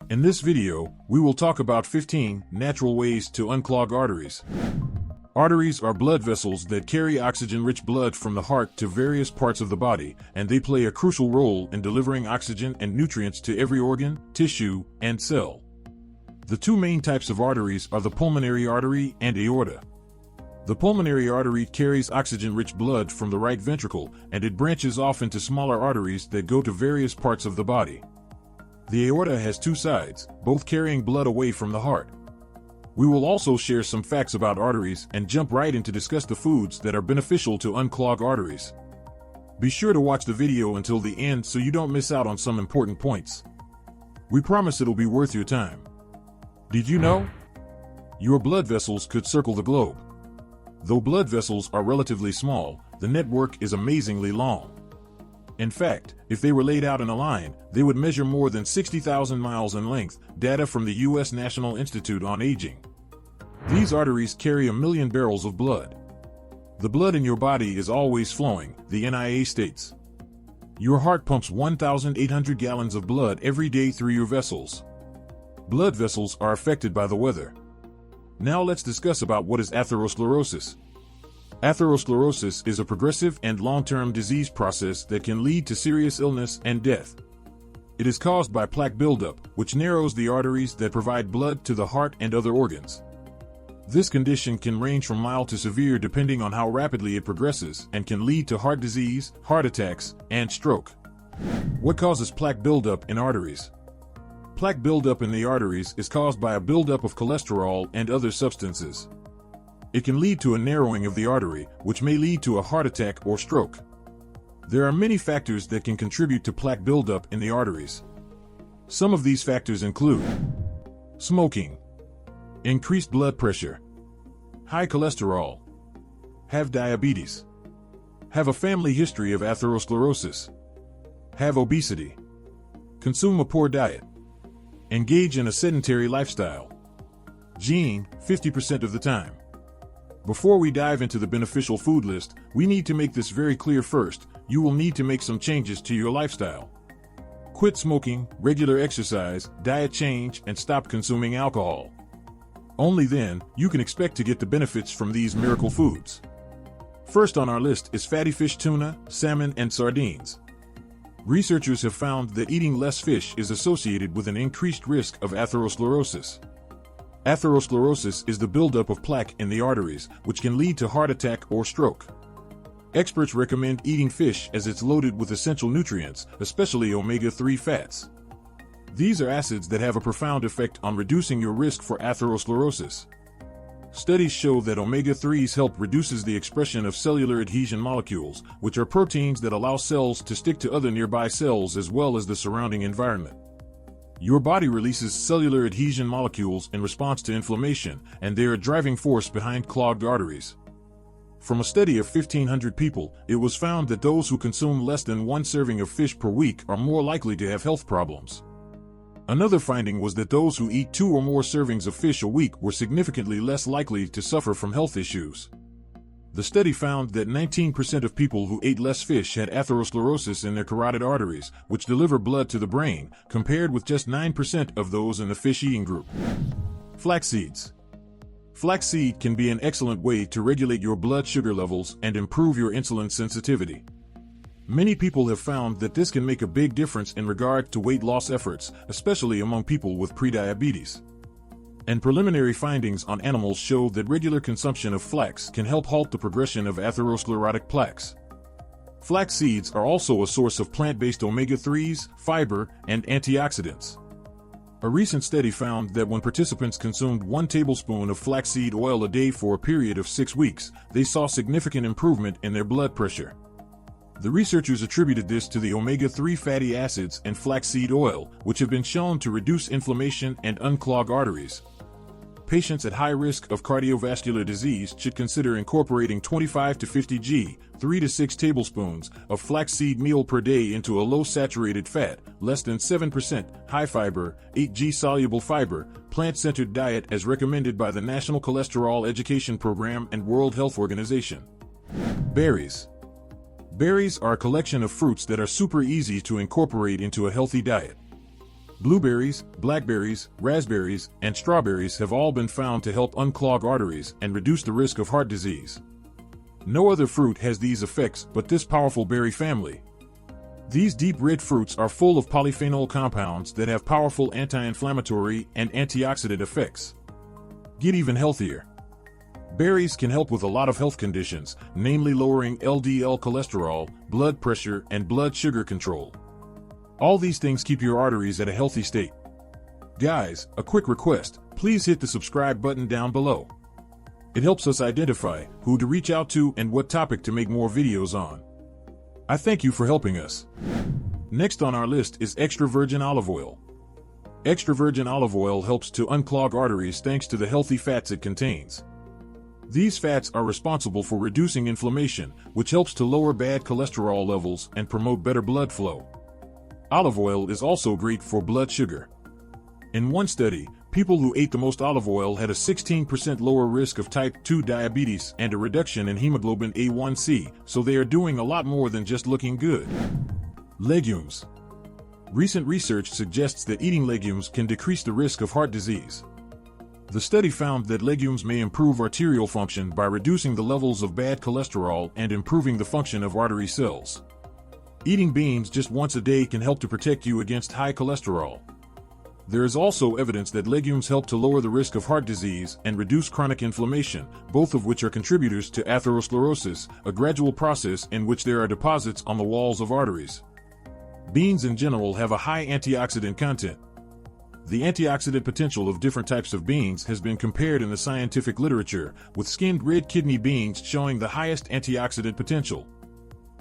In this video, we will talk about 15 natural ways to unclog arteries. Arteries are blood vessels that carry oxygen-rich blood from the heart to various parts of the body, and they play a crucial role in delivering oxygen and nutrients to every organ, tissue, and cell. The two main types of arteries are the pulmonary artery and aorta. The pulmonary artery carries oxygen-rich blood from the right ventricle, and it branches off into smaller arteries that go to various parts of the body. The aorta has two sides, both carrying blood away from the heart. We will also share some facts about arteries and jump right in to discuss the foods that are beneficial to unclog arteries. Be sure to watch the video until the end so you don't miss out on some important points. We promise it'll be worth your time. Did you know? Your blood vessels could circle the globe. Though blood vessels are relatively small, the network is amazingly long. In fact, if they were laid out in a line, they would measure more than 60,000 miles in length, data from the U.S. National Institute on Aging. These arteries carry 1 million barrels of blood. The blood in your body is always flowing, the NIA states. Your heart pumps 1,800 gallons of blood every day through your vessels. Blood vessels are affected by the weather. Now let's discuss about what is atherosclerosis. Atherosclerosis is a progressive and long-term disease process that can lead to serious illness and death. It is caused by plaque buildup, which narrows the arteries that provide blood to the heart and other organs. This condition can range from mild to severe depending on how rapidly it progresses and can lead to heart disease, heart attacks, and stroke. What causes plaque buildup in arteries? Plaque buildup in the arteries is caused by a buildup of cholesterol and other substances. It can lead to a narrowing of the artery, which may lead to a heart attack or stroke. There are many factors that can contribute to plaque buildup in the arteries. Some of these factors include smoking, increased blood pressure, high cholesterol, have diabetes, have a family history of atherosclerosis, have obesity, consume a poor diet, engage in a sedentary lifestyle. Gene, 50% of the time. Before we dive into the beneficial food list, we need to make this very clear first. You will need to make some changes to your lifestyle. Quit smoking, regular exercise, diet change, and stop consuming alcohol. Only then, you can expect to get the benefits from these miracle foods. First on our list is fatty fish, tuna, salmon, and sardines. Researchers have found that eating less fish is associated with an increased risk of atherosclerosis. Atherosclerosis is the buildup of plaque in the arteries, which can lead to heart attack or stroke. Experts recommend eating fish as it's loaded with essential nutrients, especially omega-3 fats. These are acids that have a profound effect on reducing your risk for atherosclerosis. Studies show that omega-3s help reduces the expression of cellular adhesion molecules, which are proteins that allow cells to stick to other nearby cells as well as the surrounding environment. Your body releases cellular adhesion molecules in response to inflammation, and they are a driving force behind clogged arteries. From a study of 1,500 people, it was found that those who consume less than 1 serving of fish per week are more likely to have health problems. Another finding was that those who eat 2 or more servings of fish a week were significantly less likely to suffer from health issues. The study found that 19% of people who ate less fish had atherosclerosis in their carotid arteries, which deliver blood to the brain, compared with just 9% of those in the fish-eating group. Flax seeds. Flaxseed can be an excellent way to regulate your blood sugar levels and improve your insulin sensitivity. Many people have found that this can make a big difference in regard to weight loss efforts, especially among people with prediabetes. And preliminary findings on animals show that regular consumption of flax can help halt the progression of atherosclerotic plaques. Flax seeds are also a source of plant-based omega-3s, fiber, and antioxidants. A recent study found that when participants consumed 1 tablespoon of flaxseed oil a day for a period of 6 weeks, they saw significant improvement in their blood pressure. The researchers attributed this to the omega-3 fatty acids in flaxseed oil, which have been shown to reduce inflammation and unclog arteries. Patients at high risk of cardiovascular disease should consider incorporating 25 to 50 g, 3 to 6 tablespoons, of flaxseed meal per day into a low-saturated fat, less than 7%, high-fiber, 8g soluble fiber, plant-centered diet as recommended by the National Cholesterol Education Program and World Health Organization. Berries. Berries are a collection of fruits that are super easy to incorporate into a healthy diet. Blueberries, blackberries, raspberries, and strawberries have all been found to help unclog arteries and reduce the risk of heart disease. No other fruit has these effects but this powerful berry family. These deep red fruits are full of polyphenol compounds that have powerful anti-inflammatory and antioxidant effects. Get even healthier. Berries can help with a lot of health conditions, namely lowering LDL cholesterol, blood pressure, and blood sugar control. All these things keep your arteries at a healthy state. Guys, a quick request, please hit the subscribe button down below. It helps us identify who to reach out to and what topic to make more videos on. I thank you for helping us. Next on our list is extra virgin olive oil. Extra virgin olive oil helps to unclog arteries thanks to the healthy fats it contains. These fats are responsible for reducing inflammation, which helps to lower bad cholesterol levels and promote better blood flow. Olive oil is also great for blood sugar. In one study, people who ate the most olive oil had a 16% lower risk of type 2 diabetes and a reduction in hemoglobin A1C, so they are doing a lot more than just looking good. Legumes. Recent research suggests that eating legumes can decrease the risk of heart disease. The study found that legumes may improve arterial function by reducing the levels of bad cholesterol and improving the function of artery cells. Eating beans just once a day can help to protect you against high cholesterol. There is also evidence that legumes help to lower the risk of heart disease and reduce chronic inflammation, both of which are contributors to atherosclerosis, a gradual process in which there are deposits on the walls of arteries. Beans in general have a high antioxidant content. The antioxidant potential of different types of beans has been compared in the scientific literature, with skinned red kidney beans showing the highest antioxidant potential.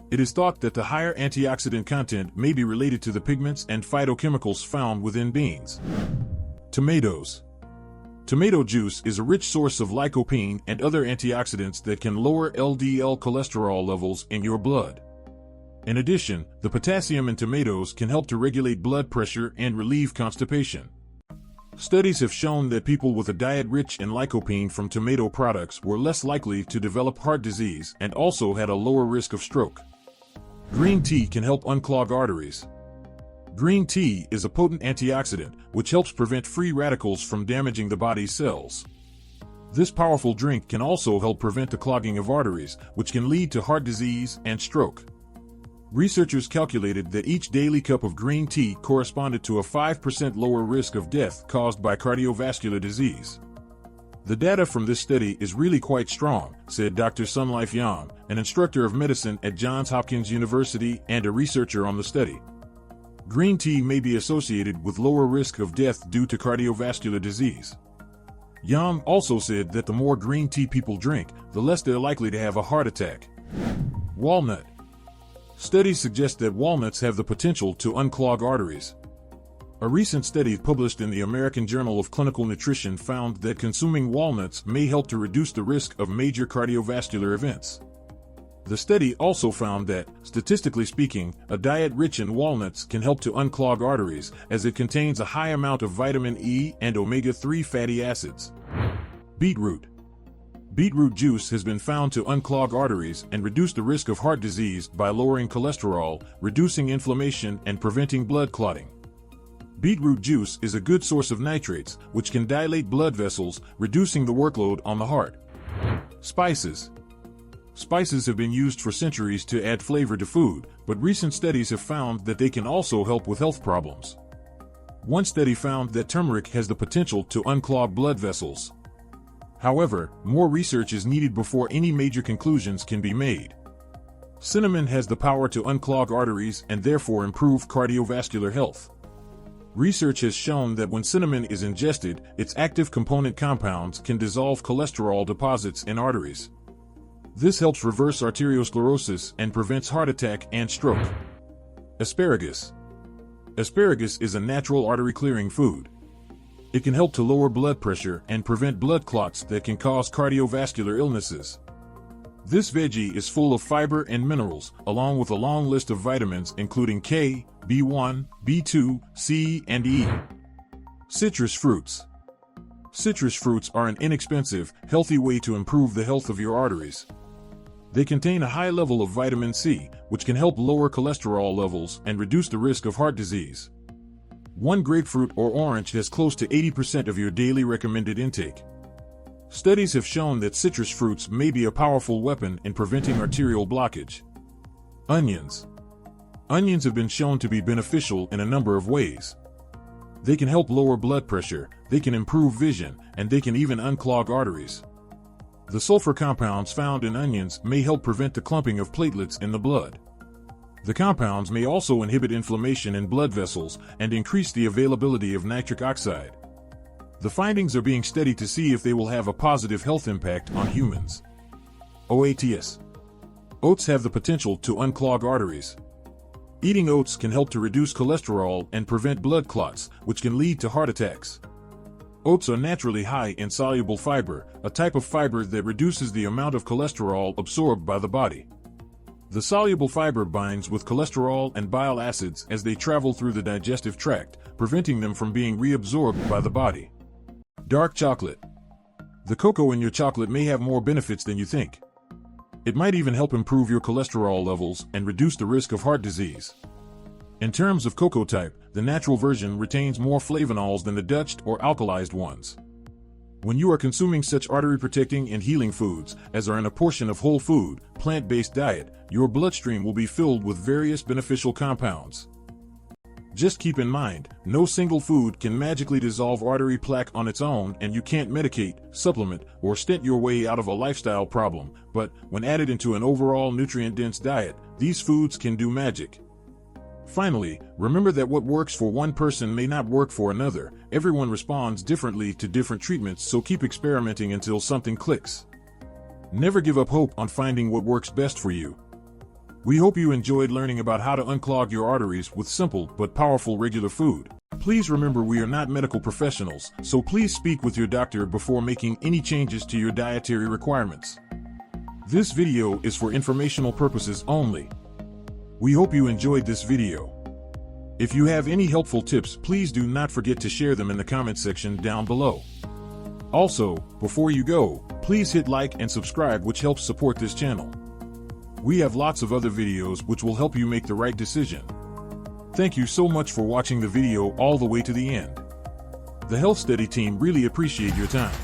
It is thought that the higher antioxidant content may be related to the pigments and phytochemicals found within beans. Tomatoes. Tomato juice is a rich source of lycopene and other antioxidants that can lower LDL cholesterol levels in your blood. In addition, the potassium in tomatoes can help to regulate blood pressure and relieve constipation. Studies have shown that people with a diet rich in lycopene from tomato products were less likely to develop heart disease and also had a lower risk of stroke. Green tea can help unclog arteries. Green tea is a potent antioxidant, which helps prevent free radicals from damaging the body's cells. This powerful drink can also help prevent the clogging of arteries, which can lead to heart disease and stroke. Researchers calculated that each daily cup of green tea corresponded to a 5% lower risk of death caused by cardiovascular disease. The data from this study is really quite strong, said Dr. Sunlife Yang, an instructor of medicine at Johns Hopkins University and a researcher on the study. Green tea may be associated with lower risk of death due to cardiovascular disease. Yang also said that the more green tea people drink, the less they're likely to have a heart attack. Walnut. Studies suggest that walnuts have the potential to unclog arteries. A recent study published in the American Journal of Clinical Nutrition found that consuming walnuts may help to reduce the risk of major cardiovascular events. The study also found that, statistically speaking, a diet rich in walnuts can help to unclog arteries, as it contains a high amount of vitamin E and omega-3 fatty acids. Beetroot. Beetroot juice has been found to unclog arteries and reduce the risk of heart disease by lowering cholesterol, reducing inflammation, and preventing blood clotting. Beetroot juice is a good source of nitrates, which can dilate blood vessels, reducing the workload on the heart. Spices. Spices have been used for centuries to add flavor to food, but recent studies have found that they can also help with health problems. One study found that turmeric has the potential to unclog blood vessels. However, more research is needed before any major conclusions can be made. Cinnamon has the power to unclog arteries and therefore improve cardiovascular health. Research has shown that when cinnamon is ingested, its active component compounds can dissolve cholesterol deposits in arteries. This helps reverse arteriosclerosis and prevents heart attack and stroke. Asparagus. Asparagus is a natural artery-clearing food. It can help to lower blood pressure and prevent blood clots that can cause cardiovascular illnesses. This veggie is full of fiber and minerals, along with a long list of vitamins including K, B1, B2, C, and E. Citrus fruits. Citrus fruits are an inexpensive, healthy way to improve the health of your arteries. They contain a high level of vitamin C, which can help lower cholesterol levels and reduce the risk of heart disease. One grapefruit or orange has close to 80% of your daily recommended intake. Studies have shown that citrus fruits may be a powerful weapon in preventing arterial blockage. Onions. Onions have been shown to be beneficial in a number of ways. They can help lower blood pressure, they can improve vision, and they can even unclog arteries. The sulfur compounds found in onions may help prevent the clumping of platelets in the blood. The compounds may also inhibit inflammation in blood vessels and increase the availability of nitric oxide. The findings are being studied to see if they will have a positive health impact on humans. Oats. Oats have the potential to unclog arteries. Eating oats can help to reduce cholesterol and prevent blood clots, which can lead to heart attacks. Oats are naturally high in soluble fiber, a type of fiber that reduces the amount of cholesterol absorbed by the body. The soluble fiber binds with cholesterol and bile acids as they travel through the digestive tract, preventing them from being reabsorbed by the body. Dark chocolate. The cocoa in your chocolate may have more benefits than you think. It might even help improve your cholesterol levels and reduce the risk of heart disease. In terms of cocoa type, the natural version retains more flavonols than the Dutched or alkalized ones. When you are consuming such artery-protecting and healing foods as are in a portion of whole food, plant-based diet, your bloodstream will be filled with various beneficial compounds. Just keep in mind, no single food can magically dissolve artery plaque on its own, and you can't medicate, supplement, or stent your way out of a lifestyle problem, but when added into an overall nutrient-dense diet, these foods can do magic. Finally, remember that what works for one person may not work for another. Everyone responds differently to different treatments, so keep experimenting until something clicks. Never give up hope on finding what works best for you. We hope you enjoyed learning about how to unclog your arteries with simple but powerful regular food. Please remember, we are not medical professionals, so please speak with your doctor before making any changes to your dietary requirements. This video is for informational purposes only. We hope you enjoyed this video. If you have any helpful tips, please do not forget to share them in the comment section down below. Also, before you go, please hit like and subscribe, which helps support this channel. We have lots of other videos which will help you make the right decision. Thank you so much for watching the video all the way to the end. The Health Study team really appreciate your time.